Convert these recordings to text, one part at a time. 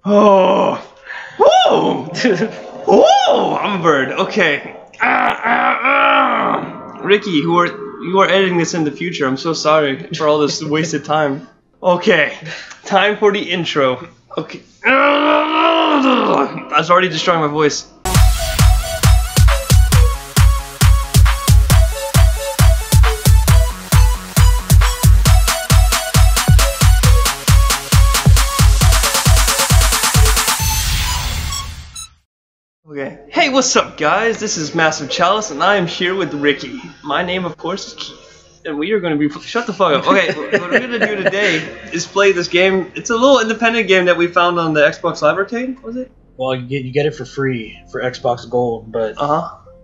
Oh, whoa! Oh, I'm a bird. Okay. Rikki, you are editing this in the future. I'm so sorry for all this wasted time. Okay, time for the intro. Okay. I was already destroying my voice. Okay. Hey, what's up, guys? This is Massive Chalice, and I am here with Rikki. My name, of course, is Keith, and we are going to be. Shut the fuck up. Okay, what we're going to do today is play this game. It's a little independent game that we found on the Xbox Live Arcade. Was it? Well, you get it for free for Xbox Gold, but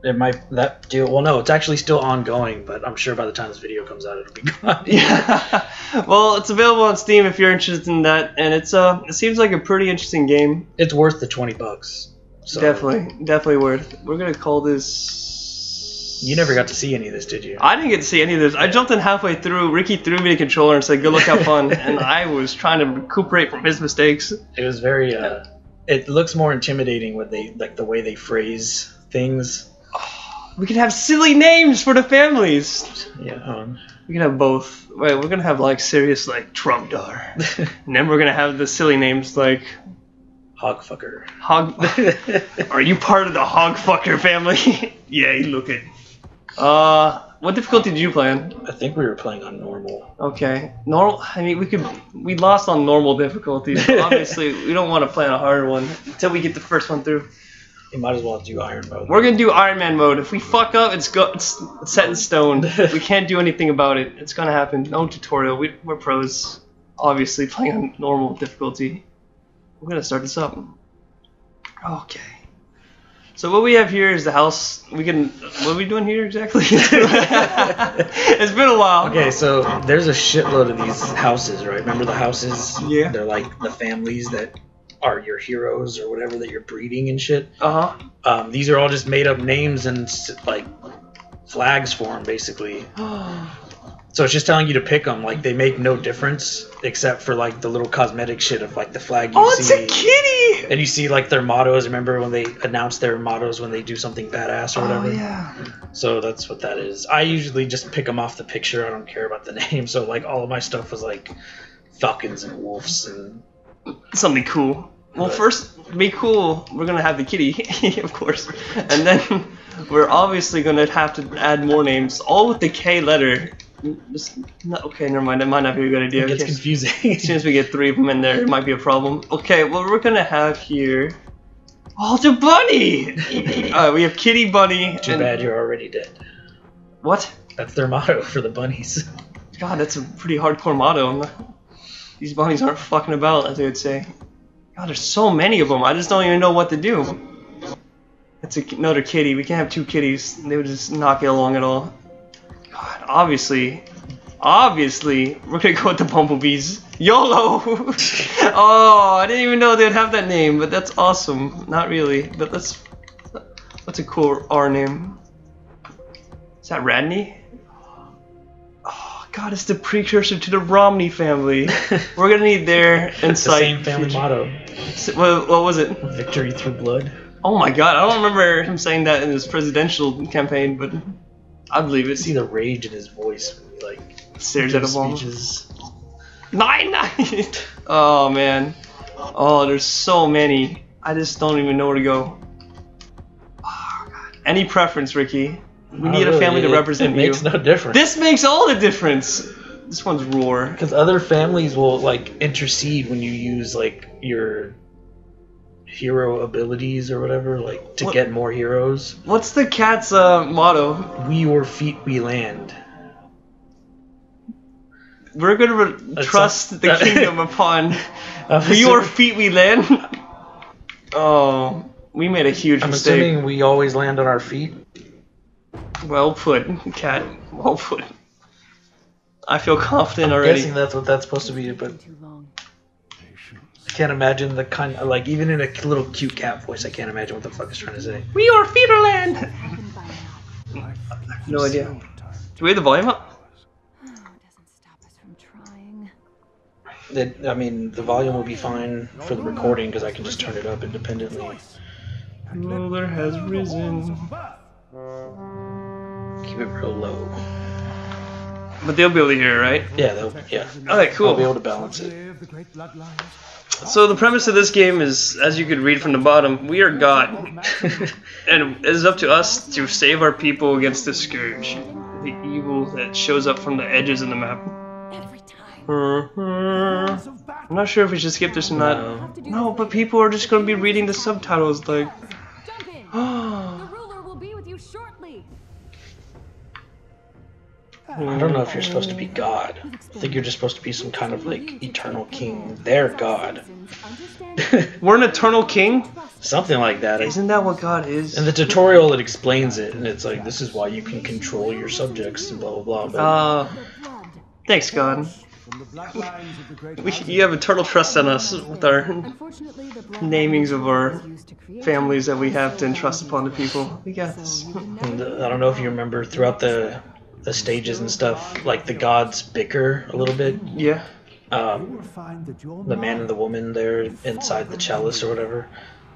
it might that deal. Well, no, it's actually still ongoing, but I'm sure by the time this video comes out, it'll be gone. Yeah. Well, it's available on Steam if you're interested in that, and it seems like a pretty interesting game. It's worth the $20. So. Definitely worth. We're gonna call this. You never got to see any of this, did you? I didn't get to see any of this. I jumped in halfway through. Rikki threw me the controller and said, "Good luck, have fun," and I was trying to recuperate from his mistakes. It was very. It looks more intimidating when they the way they phrase things. Oh, we can have silly names for the families. Yeah. We can have both. Wait, we're gonna have like serious like Trumdar, and then we're gonna have the silly names like. Hogfucker. Are you part of the Hogfucker family? Yeah, you look it. What difficulty did you play on? I think we were playing on normal. Okay, normal. I mean, we lost on normal difficulty. Obviously, we don't want to play on a harder one until we get the first one through. You might as well do Iron mode. We're gonna do Iron Man mode. If we fuck up, it's set in stone. We can't do anything about it. It's gonna happen. No tutorial. We're pros. Obviously, playing on normal difficulty. We're gonna start this up. Okay. So what we have here is the house. What are we doing here exactly? It's been a while. Okay, so there's a shitload of these houses, right? Remember the houses? Yeah. They're like the families that are your heroes or whatever that you're breeding and shit. These are all just made up names and like flags for them, basically. So it's just telling you to pick them. Like, they make no difference except for, like, the little cosmetic shit of, like, the flag you see. Oh, it's a kitty! And you see, like, their mottos. Remember when they announce their mottos when they do something badass or whatever? Oh, yeah. So that's what that is. I usually just pick them off the picture. I don't care about the name. So, like, all of my stuff was, like, falcons and wolves and... Something cool. Well, first, to be cool, we're going to have the kitty, of course. And then we're obviously going to have to add more names, all with the K letter. Okay, never mind. That might not be a good idea. It gets confusing. As soon as we get 3 of them in there, it might be a problem. Okay, what we're gonna have here. Oh, the bunny! We have Kitty Bunny. Too bad you're already dead. What? That's their motto for the bunnies. God, that's a pretty hardcore motto. These bunnies aren't fucking about, as they would say. God, there's so many of them. I just don't even know what to do. It's another kitty. We can't have 2 kitties. They would just not get along at all. God, obviously, we're gonna go with the bumblebees. YOLO! Oh, I didn't even know they'd have that name, but that's awesome. Not really, but that's a cool R name. Is that Radney? Oh, God, it's the precursor to the Romney family. We're gonna need their insight. It's the same family motto. What was it? Victory through blood. Oh my God, I don't remember him saying that in his presidential campaign, but. I believe it. See the rage in his voice when he like stares at a bomb. Speeches. 9! Oh man. Oh, there's so many. I just don't even know where to go. Oh, God. Any preference, Rikki? We need a family to represent you. It makes no difference. This makes all the difference. This one's Roar. Because other families will like intercede when you use like your hero abilities or whatever, like to get more heroes. What's the cat's motto? We your feet we land. We're gonna trust the kingdom upon your feet we land. Oh, we made a huge mistake. I'm assuming we always land on our feet. Well put, cat. Well put. I feel confident already. I'm guessing that's what that's supposed to be, but I can't imagine the kind of, like, even in a little cute cat voice, I can't imagine what the fuck it's trying to say. We are Feederland! No idea. Do we have the volume up? Oh, it doesn't stop us from trying. I mean, the volume will be fine for the recording because I can just turn it up independently. Ruler has risen. Keep it real low. But they'll be able to hear it, right? Yeah, yeah. Alright, cool. I'll be able to balance it. So the premise of this game is, as you could read from the bottom, we are God. And it is up to us to save our people against the scourge, the evil that shows up from the edges of the map. I'm not sure if we should skip this or not. No, but people are just going to be reading the subtitles like... I don't know if you're supposed to be God. I think you're just supposed to be some kind of like eternal king. They're God. We're an eternal king? Something like that. Isn't that what God is? In the tutorial it explains it, and it's like, this is why you can control your subjects and blah blah blah. Thanks God. You have eternal trust in us with our namings of our families that we have to entrust upon the people. We got this. And I don't know if you remember throughout the stages and stuff, like the gods bicker a little bit. Yeah. The man and the woman there inside the chalice or whatever,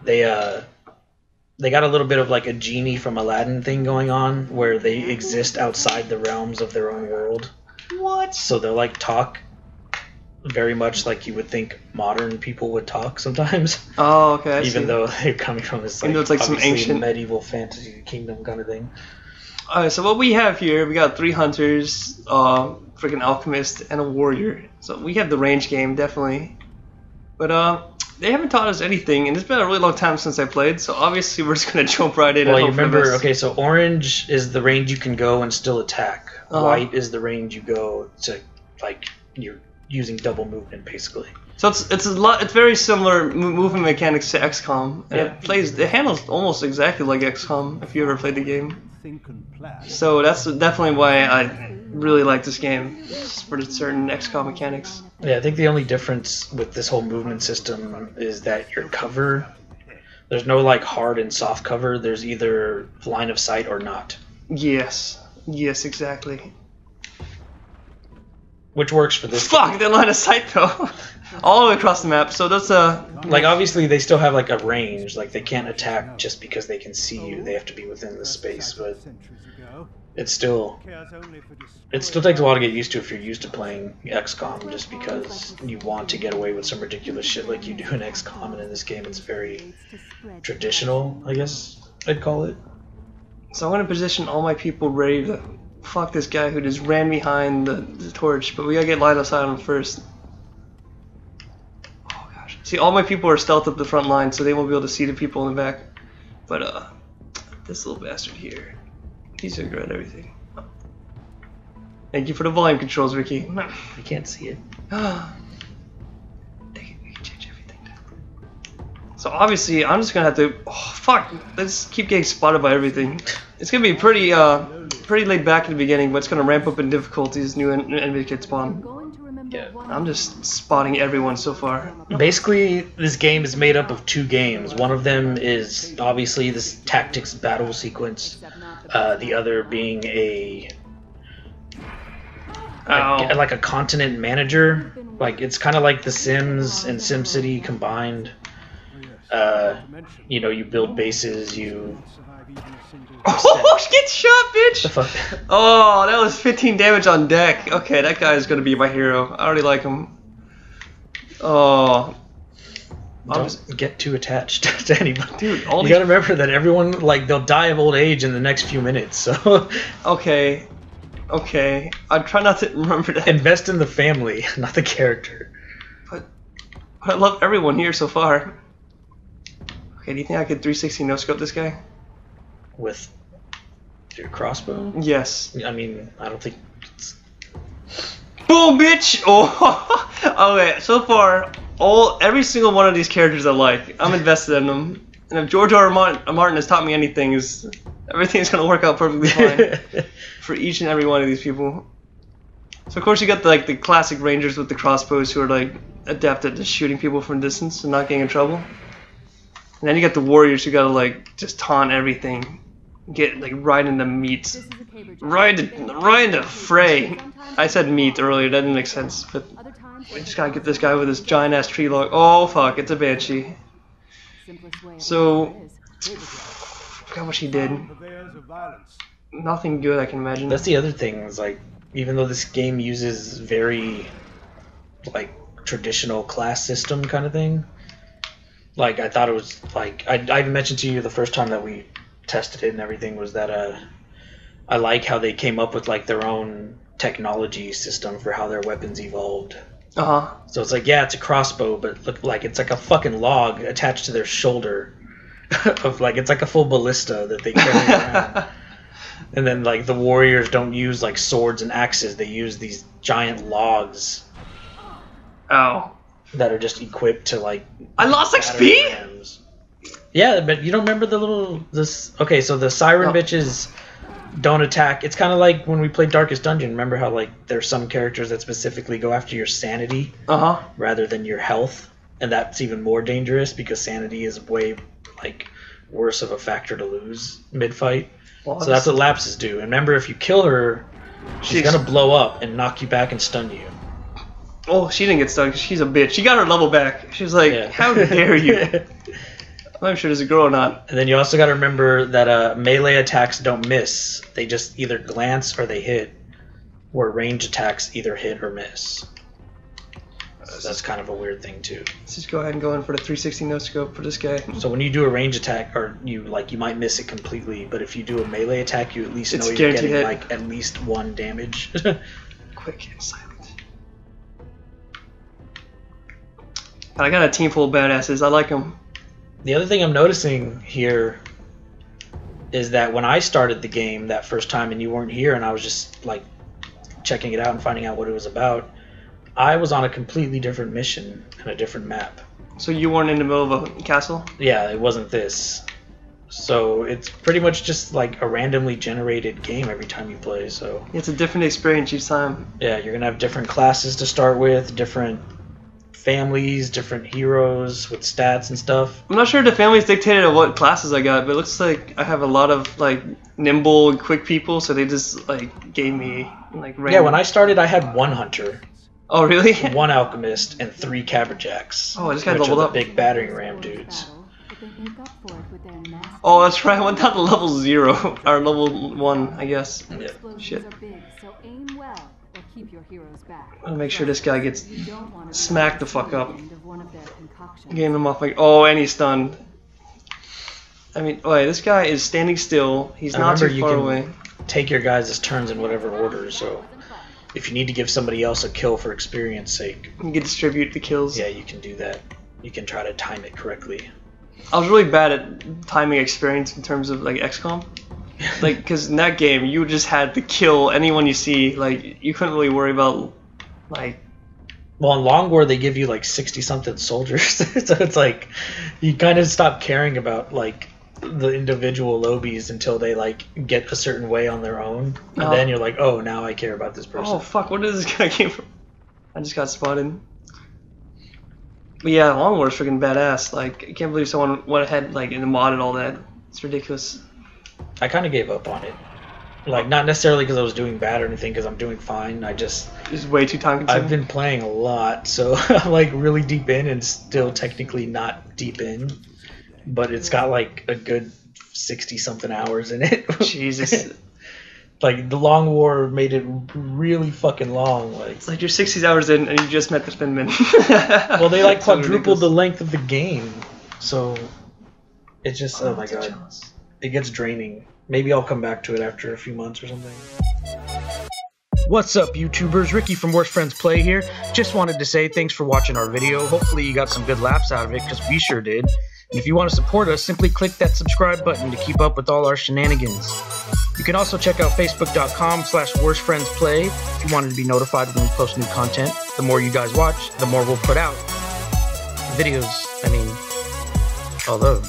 they got a little bit of like a genie from Aladdin thing going on, where they exist outside the realms of their own world. What? So they'll like talk very much like you would think modern people would talk sometimes. Oh, okay. Even though they're coming from this it's like some ancient medieval fantasy kingdom kind of thing. Alright, so what we have here, we got 3 hunters, freaking alchemist, and a warrior. So we have the range game, definitely. But they haven't taught us anything, and it's been a really long time since I played, so obviously we're just gonna jump right in. Well, you remember, okay, so orange is the range you can go and still attack. White is the range you go to, like, you're using double movement, basically. So it's very similar movement mechanics to XCOM. And it handles almost exactly like XCOM if you ever played the game. So that's definitely why I really like this game, for the certain XCOM mechanics. Yeah, I think the only difference with this whole movement system is that your cover, there's no like hard and soft cover. There's either line of sight or not. Yes, exactly. Which works for this. Fuck, that line of sight though. All the way across the map, so that's like, obviously they still have like a range, like they can't attack just because they can see you, they have to be within the space, but it still takes a while to get used to if you're used to playing XCOM, just because you want to get away with some ridiculous shit like you do in XCOM, and in this game it's very traditional, I guess I'd call it. So I'm gonna position all my people ready to fuck this guy who just ran behind the torch, but we gotta get line of sight on him first. See, all my people are stealth up the front line, so they won't be able to see the people in the back. But, this little bastard here, he's gonna regret everything. Thank you for the volume controls, Rikki. You can't see it. We can change everything. So obviously, I'm just gonna have to... Oh, fuck! Let's keep getting spotted by everything. It's gonna be pretty laid back in the beginning, but it's gonna ramp up in difficulty as new enemy kids spawn. Yeah, I'm just spotting everyone so far. Basically, this game is made up of 2 games. One of them is obviously this tactics battle sequence. The other being like a continent manager. Like, it's kind of like The Sims and SimCity combined. You know, you build bases, you... Oh, get shot, bitch! The fuck? Oh, that was 15 damage on deck. Okay, that guy is gonna be my hero. I already like him. Oh. Don't get too attached to anybody. Dude, you gotta remember that everyone, like, they'll die of old age in the next few minutes, so... Okay. I try not to remember that. Invest in the family, not the character. But I love everyone here so far. Okay, do you think I could 360 no-scope this guy? With your crossbow? Yes. I mean, I don't think it's... Boom, bitch! Oh, okay. So far, every single one of these characters I like. I'm invested in them, and if George R. Martin has taught me anything, is everything's gonna work out perfectly fine for each and every one of these people. So of course you got the classic rangers with the crossbows who are like adept at just shooting people from distance and not getting in trouble. And then you got the warriors who gotta like just taunt everything. Get like right in the meat, right in the fray. I said meat earlier, that didn't make sense, but We just gotta get this guy with this giant ass tree log. Oh fuck, it's a banshee. So, I forgot what she did. Nothing good, I can imagine. That's the other thing, is like, even though this game uses very, like, traditional class system kind of thing, like, I thought it was, like, I mentioned to you the first time that we tested it and everything, was that, I like how they came up with, like, their own technology system for how their weapons evolved. So it's like, yeah, it's a crossbow, but look, like, it's like a fucking log attached to their shoulder. Of, like, it's like a full ballista that they carry around. And then, like, the warriors don't use, like, swords and axes. They use these giant logs. Oh. That are just equipped to, like... I lost XP?! Rams. Yeah, but you don't remember the little... Okay, so the siren bitches don't attack. It's kind of like when we played Darkest Dungeon. Remember how, like, there's some characters that specifically go after your sanity rather than your health? And that's even more dangerous because sanity is way, like, worse of a factor to lose mid-fight. So that's what lapses do. And remember, if you kill her, she's gonna blow up and knock you back and stun you. Oh, she didn't get stunned because she's a bitch. She got her level back. She was like, how dare you? I'm not sure there's a girl or not. And then you also got to remember that melee attacks don't miss. They just either glance or they hit, where range attacks either hit or miss. So that's kind of a weird thing too. Let's just go ahead and go in for the 360 no scope for this guy. So when you do a range attack, or you might miss it completely, but if you do a melee attack, you at least know you're getting hit. Like at least 1 damage. Quick and silent. I got a team full of badasses. I like them. The other thing I'm noticing here is that when I started the game that first time and you weren't here and I was just like checking it out and finding out what it was about, I was on a completely different mission and a different map. So you weren't in the middle of a castle? Yeah, it wasn't this. So it's pretty much just like a randomly generated game every time you play. So it's a different experience each time. Yeah, you're gonna have different classes to start with, different families, different heroes with stats and stuff. I'm not sure the families dictated what classes I got, but it looks like I have a lot of like nimble and quick people, so they just like gave me like random. Yeah, when I started I had 1 hunter. Oh really? 1 alchemist and 3 caberjacks. Oh, I just got leveled up. The big battering ram dudes. Oh, that's right. I went down to level 0 or level 1, I guess. Yeah. Shit. I'll make sure this guy gets smacked the fuck up. Getting him off like, oh, and he's stunned. I mean, wait, this guy is standing still. He's not too far away. Take your guys' turns in whatever order, so if you need to give somebody else a kill for experience sake, you can distribute the kills. Yeah, you can do that. You can try to time it correctly. I was really bad at timing experience in terms of like XCOM. Like, because in that game, you just had to kill anyone you see. Like, you couldn't really worry about, like... Well, in Long War, they give you, like, 60-something soldiers. So it's like, you kind of stop caring about, like, the individual lobies until they, like, get a certain way on their own. And then you're like, oh, now I care about this person. Oh, fuck, where did this guy came from? I just got spotted. But yeah, Long War is freaking badass. Like, I can't believe someone went ahead, like, and modded all that. It's ridiculous. I kind of gave up on it. Like, not necessarily because I was doing bad or anything, because I'm doing fine. I just... It's way too time consuming. I've been playing a lot, so I'm, like, really deep in and still technically not deep in. But it's got, like, a good 60-something hours in it. Jesus. Like, the Long War made it really fucking long. Like, it's like you're 60 hours in and you just met the Spinman. Well, they, like, quadrupled the length of the game. So, it's just... Oh, my God. It gets draining. Maybe I'll come back to it after a few months or something. What's up, YouTubers? Rikki from Worst Friends Play here. Just wanted to say thanks for watching our video. Hopefully you got some good laughs out of it, because we sure did. And if you want to support us, simply click that subscribe button to keep up with all our shenanigans. You can also check out facebook.com/worstfriendsplay if you wanted to be notified when we post new content. The more you guys watch, the more we'll put out. Videos, I mean, although...